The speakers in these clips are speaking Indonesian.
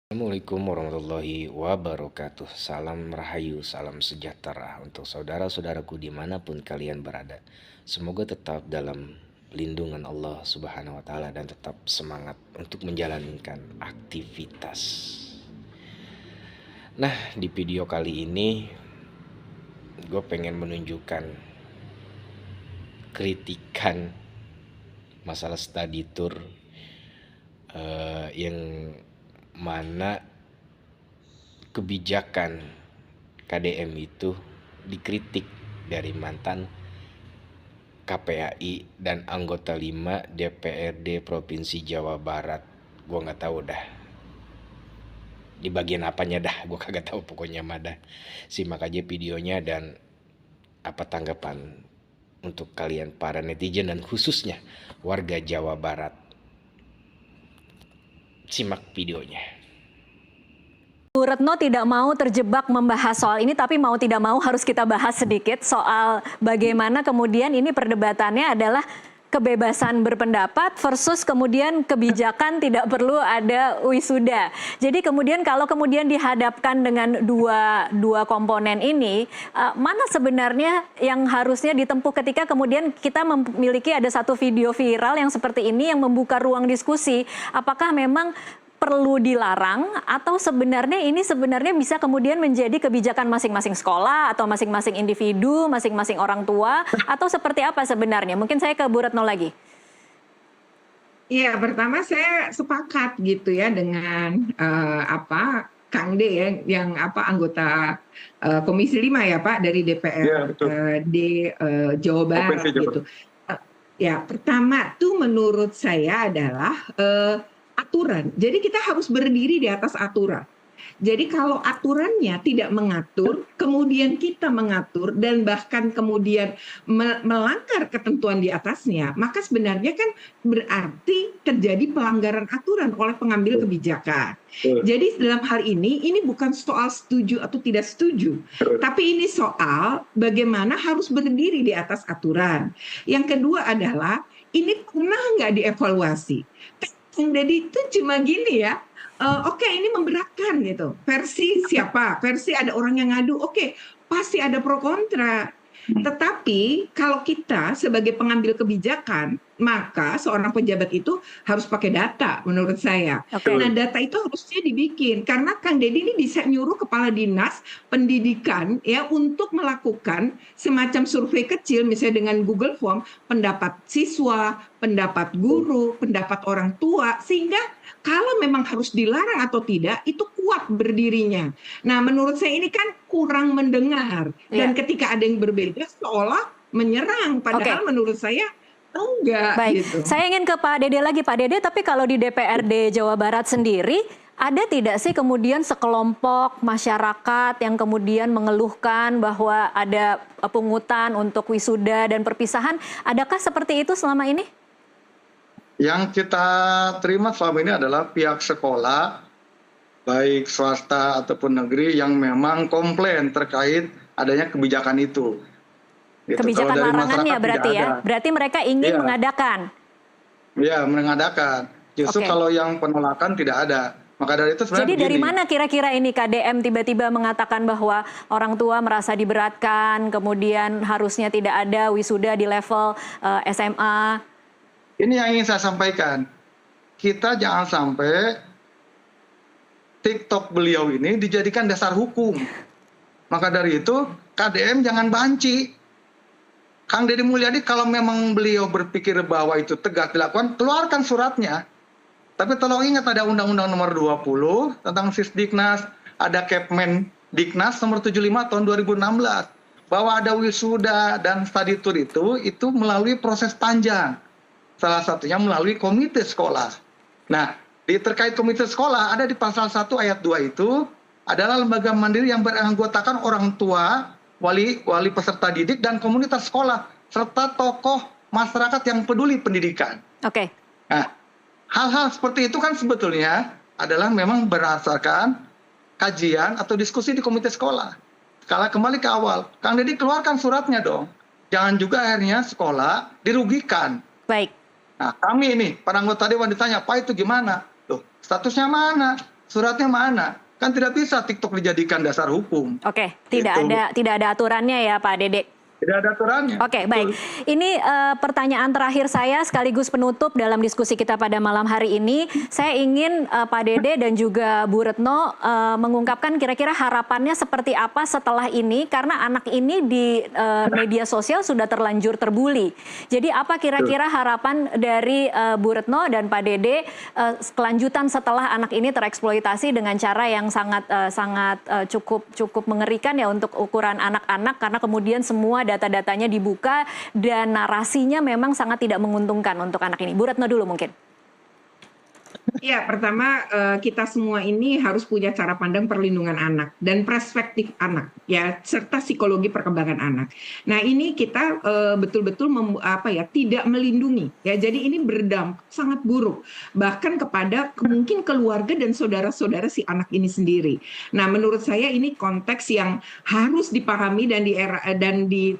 Assalamualaikum warahmatullahi wabarakatuh. Salam rahayu, salam sejahtera untuk saudara-saudaraku dimanapun kalian berada. Semoga tetap dalam lindungan Allah Subhanahu wa Ta'ala dan tetap semangat untuk menjalankan aktivitas. Nah, di video kali ini gue pengen menunjukkan kritikan masalah study tour yang mana kebijakan KDM itu dikritik dari mantan KPAI dan anggota 5 DPRD Provinsi Jawa Barat. Gue nggak tahu dah di bagian apanya dah, gue kagak tahu pokoknya mah dah. Simak aja videonya dan apa tanggapan untuk kalian para netizen dan khususnya warga Jawa Barat. Simak videonya. Bu Retno tidak mau terjebak membahas soal ini, tapi mau tidak mau harus kita bahas sedikit soal bagaimana kemudian ini perdebatannya adalah kebebasan berpendapat versus kemudian kebijakan tidak perlu ada wisuda. Jadi kemudian kalau kemudian dihadapkan dengan dua komponen ini, mana sebenarnya yang harusnya ditempuh ketika kemudian kita memiliki ada satu video viral yang seperti ini yang membuka ruang diskusi, apakah memang perlu dilarang atau sebenarnya ini sebenarnya bisa kemudian menjadi kebijakan masing-masing sekolah atau masing-masing individu, masing-masing orang tua, atau seperti apa sebenarnya? Mungkin saya ke Bu Retno lagi. Iya, pertama saya sepakat gitu ya dengan Kang D ya, yang anggota Komisi 5 ya Pak dari DPRD Jawa Barat gitu. Ya, pertama tuh menurut saya adalah aturan. Jadi kita harus berdiri di atas aturan. Jadi kalau aturannya tidak mengatur, kemudian kita mengatur dan bahkan kemudian melanggar ketentuan di atasnya, maka sebenarnya kan berarti terjadi pelanggaran aturan oleh pengambil kebijakan. Jadi dalam hal ini bukan soal setuju atau tidak setuju, tapi ini soal bagaimana harus berdiri di atas aturan. Yang kedua adalah ini pernah nggak dievaluasi? Jadi itu cuma gini ya, oke, ini memberatkan gitu. Versi siapa? Versi ada orang yang ngadu, oke, pasti ada pro kontra. Tetapi kalau kita sebagai pengambil kebijakan, maka seorang pejabat itu harus pakai data menurut saya. Nah, data itu harusnya dibikin karena Kang Deddy ini bisa nyuruh kepala dinas pendidikan ya untuk melakukan semacam survei kecil misalnya dengan Google Form, pendapat siswa, pendapat guru, pendapat orang tua, sehingga kalau memang harus dilarang atau tidak itu kuat berdirinya. Nah, menurut saya ini kan kurang mendengar dan ketika ada yang berbeda seolah menyerang, padahal menurut saya enggak. Baik, gitu. Saya ingin ke Pak Dede lagi, Pak Dede. Tapi kalau di DPRD Jawa Barat sendiri, ada tidak sih kemudian sekelompok masyarakat yang kemudian mengeluhkan bahwa ada pungutan untuk wisuda dan perpisahan? Adakah seperti itu selama ini? Yang kita terima selama ini adalah pihak sekolah, baik swasta ataupun negeri, yang memang komplain terkait adanya kebijakan itu. Gitu. Kebijakan larangannya berarti ya? Berarti mereka ingin mengadakan? Ya, mengadakan. Justru kalau yang penolakan tidak ada. Maka dari itu sebenarnya jadi dari mana kira-kira ini KDM tiba-tiba mengatakan bahwa orang tua merasa diberatkan, kemudian harusnya tidak ada wisuda di level SMA? Ini yang ingin saya sampaikan. Kita jangan sampai TikTok beliau ini dijadikan dasar hukum. Maka dari itu KDM jangan banci. Kang Deddy Mulyadi kalau memang beliau berpikir bahwa itu tegas dilakukan, keluarkan suratnya. Tapi tolong ingat ada Undang-Undang nomor 20 tentang Sisdiknas, ada Kepmen Diknas nomor 75 tahun 2016. Bahwa ada wisuda dan study tour itu melalui proses panjang. Salah satunya melalui komite sekolah. Nah, terkait komite sekolah ada di pasal 1 ayat 2 itu adalah lembaga mandiri yang beranggotakan orang tua, wali peserta didik dan komunitas sekolah serta tokoh masyarakat yang peduli pendidikan. Oke. Nah, hal-hal seperti itu kan sebetulnya adalah memang berdasarkan kajian atau diskusi di komite sekolah. Kalau kembali ke awal, Kang Deddy keluarkan suratnya dong. Jangan juga akhirnya sekolah dirugikan. Baik. Nah, kami ini para anggota dewan ditanya, Pak itu gimana? Loh, statusnya mana? Suratnya mana? Kan tidak bisa TikTok dijadikan dasar hukum. Oke, tidak Gitu. ada aturannya ya Pak Dede. Tidak ada aturannya. Oke, baik. Ini pertanyaan terakhir saya sekaligus penutup dalam diskusi kita pada malam hari ini. Saya ingin Pak Dede dan juga Bu Retno mengungkapkan kira-kira harapannya seperti apa setelah ini, karena anak ini di media sosial sudah terlanjur terbuli. Jadi apa kira-kira harapan dari Bu Retno dan Pak Dede kelanjutan setelah anak ini tereksploitasi dengan cara yang sangat cukup mengerikan ya untuk ukuran anak-anak, karena kemudian semua data-datanya dibuka dan narasinya memang sangat tidak menguntungkan untuk anak ini. Bu Retno dulu mungkin. Ya, pertama kita semua ini harus punya cara pandang perlindungan anak dan perspektif anak, ya, serta psikologi perkembangan anak. Nah, ini kita betul-betul tidak melindungi, ya. Jadi ini berdampak sangat buruk, bahkan kepada mungkin keluarga dan saudara-saudara si anak ini sendiri. Nah, menurut saya ini konteks yang harus dipahami dan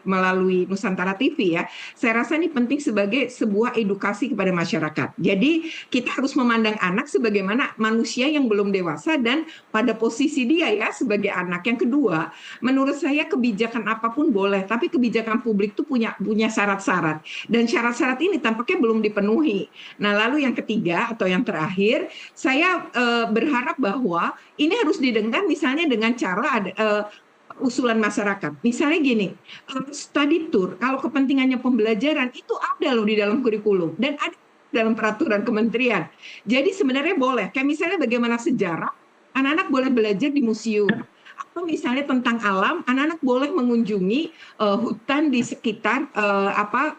melalui Nusantara TV, ya. Saya rasa ini penting sebagai sebuah edukasi kepada masyarakat. Jadi kita harus memandang anak sebagaimana manusia yang belum dewasa dan pada posisi dia ya sebagai anak. Yang kedua, menurut saya kebijakan apapun boleh, tapi kebijakan publik itu punya syarat-syarat, dan syarat-syarat ini tampaknya belum dipenuhi. Nah, lalu yang ketiga atau yang terakhir, saya berharap bahwa ini harus didengar misalnya dengan cara usulan masyarakat. Misalnya gini, study tour kalau kepentingannya pembelajaran itu ada loh di dalam kurikulum dan ada dalam peraturan kementerian. Jadi sebenarnya boleh, kayak misalnya bagaimana sejarah, anak-anak boleh belajar di museum. Atau misalnya tentang alam, anak-anak boleh mengunjungi hutan di sekitar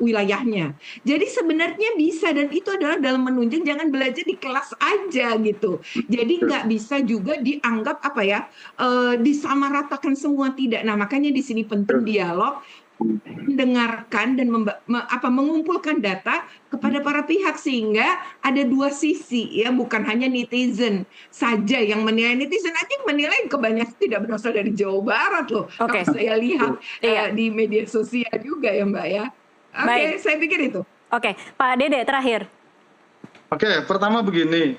wilayahnya. Jadi sebenarnya bisa, dan itu adalah dalam menunjang, jangan belajar di kelas aja gitu. Jadi nggak bisa juga dianggap disamaratakan semua, tidak. Nah, makanya di sini penting dialog, mendengarkan dan mengumpulkan data kepada para pihak sehingga ada dua sisi, ya, bukan hanya netizen saja yang menilai. Netizen aja yang menilai kebanyakan tidak berasal dari Jawa Barat loh. Oke. Kalau saya lihat Iya. di media sosial juga ya Mbak ya. Oke, Baik. saya pikir itu. Oke, Pak Dede terakhir. Oke, pertama begini,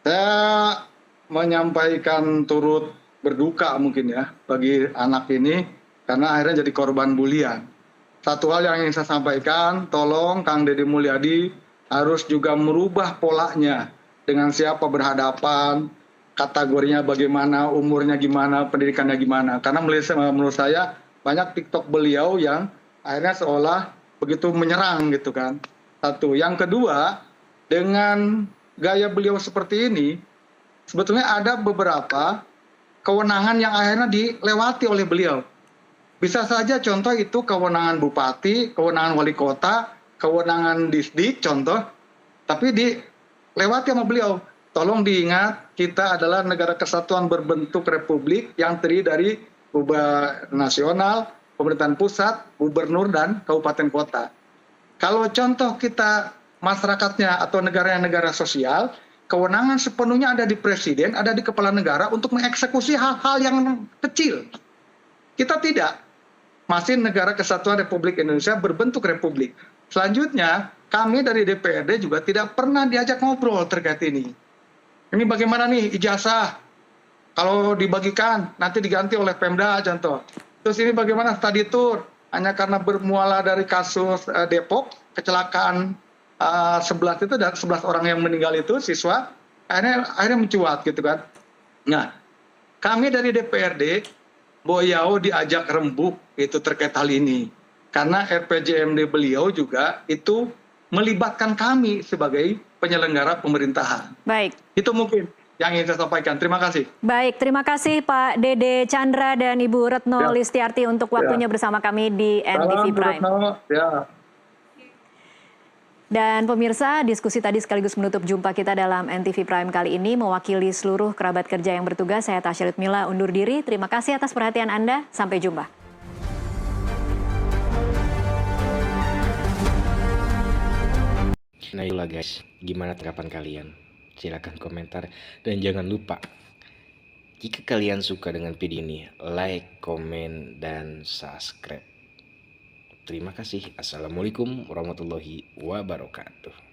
saya menyampaikan turut berduka mungkin ya bagi anak ini karena akhirnya jadi korban bulian. Satu hal yang ingin saya sampaikan, tolong Kang Deddy Mulyadi harus juga merubah polanya dengan siapa berhadapan, kategorinya bagaimana, umurnya gimana, pendidikannya gimana. Karena menurut saya banyak TikTok beliau yang akhirnya seolah begitu menyerang gitu kan. Satu. Yang kedua, dengan gaya beliau seperti ini, sebetulnya ada beberapa kewenangan yang akhirnya dilewati oleh beliau. Bisa saja contoh itu kewenangan bupati, kewenangan wali kota, kewenangan disdik contoh, tapi dilewati sama beliau. Tolong diingat, kita adalah negara kesatuan berbentuk republik yang terdiri dari nasional, pemerintahan pusat, gubernur, dan kabupaten kota. Kalau contoh kita masyarakatnya atau negara sosial, kewenangan sepenuhnya ada di presiden, ada di kepala negara untuk mengeksekusi hal-hal yang kecil. Kita tidak. Masih negara kesatuan Republik Indonesia berbentuk republik. Selanjutnya, kami dari DPRD juga tidak pernah diajak ngobrol terkait ini. Ini bagaimana nih ijazah? Kalau dibagikan, nanti diganti oleh Pemda contoh. Terus ini bagaimana study tour? Hanya karena bermuara dari kasus Depok, kecelakaan 11 orang yang meninggal itu, siswa, akhirnya mencuat gitu kan. Nah, kami dari DPRD, Boyao diajak rembuk itu terkait hal ini. Karena RPJMD beliau juga itu melibatkan kami sebagai penyelenggara pemerintahan. Baik. Itu mungkin yang ingin saya sampaikan. Terima kasih. Baik, terima kasih Pak Dede Chandra dan Ibu Retno Listiarti untuk waktunya bersama kami di NTV Prime. Dan pemirsa, diskusi tadi sekaligus menutup jumpa kita dalam NTV Prime kali ini. Mewakili seluruh kerabat kerja yang bertugas, saya Tasya Litmila undur diri. Terima kasih atas perhatian Anda. Sampai jumpa. Nah itulah guys, gimana tanggapan kalian? Silahkan komentar. Dan jangan lupa, jika kalian suka dengan video ini, like, komen, dan subscribe. Terima kasih. Assalamualaikum warahmatullahi wabarakatuh.